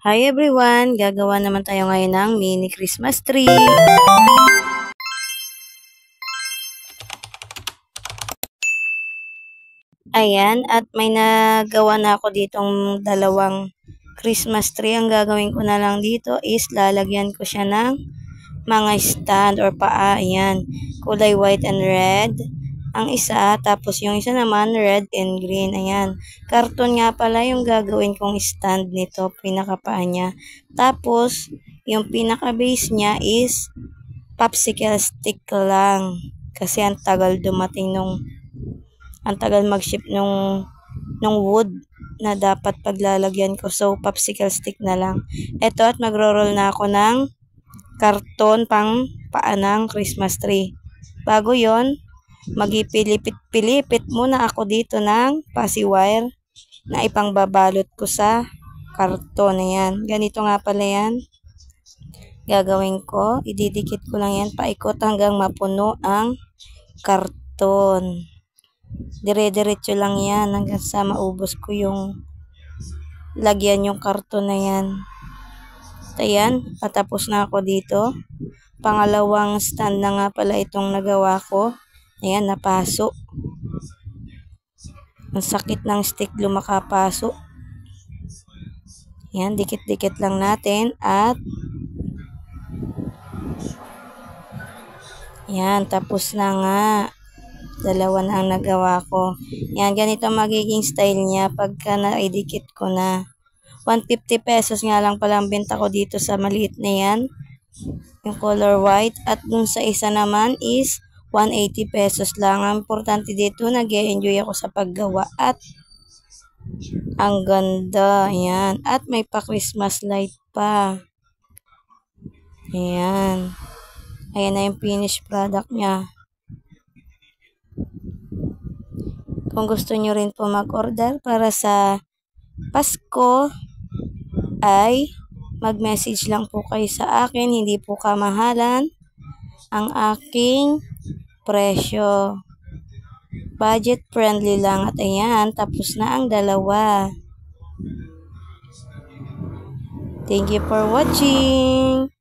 Hi everyone! Gagawa naman tayo ngayon ng mini Christmas tree. Ayan, at may nagawa na ako ditong dalawang Christmas tree. Ang gagawin ko na lang dito is lalagyan ko siya ng mga stand or paa. Ayan, kulay white and red. Ang isa, tapos yung isa naman red and green. Ayan, karton nga pala yung gagawin kong stand nito, pinakapaa niya. Tapos, yung pinaka-base niya is popsicle stick lang. Kasi ang tagal dumating ang tagal mag-ship nung wood na dapat paglalagyan ko. So, popsicle stick na lang. Ito, at magro-roll na ako ng karton pang paa ng Christmas tree. Bago yon, magipilipit-pilipit muna ako dito ng pasi wire na ipangbabalot ko sa karton. Ayan. Ganito nga pala yan. Gagawin ko, ididikit ko lang yan paikot hanggang mapuno ang karton. Dire-diretso lang yan hanggang sa maubos ko yung lagyan yung karton na yan. Ayan, patapos na ako dito. Pangalawang stand na nga pala itong nagawa ko. Ayan, napaso. Ang sakit ng stick lumakapaso. Ayan, dikit-dikit lang natin at ayan, tapos na nga. Dalawa na ang nagawa ko. Ayan, ganito magiging style niya pagka naidikit ko na. 150 pesos nga lang pala ang benta ko dito sa maliit na yan. Yung color white. At dun sa isa naman is 180 pesos lang. Ang importante dito, nag-e-enjoy ako sa paggawa. At ang ganda. Ayan. At may pa-Christmas light pa. Ayan. Ayan na yung finished product niya. Kung gusto nyo rin po mag-order para sa Pasko, ay mag-message lang po kayo sa akin. Hindi po kamahalan ang aking presyo. Budget friendly lang. At ayan, tapos na ang dalawa. Thank you for watching.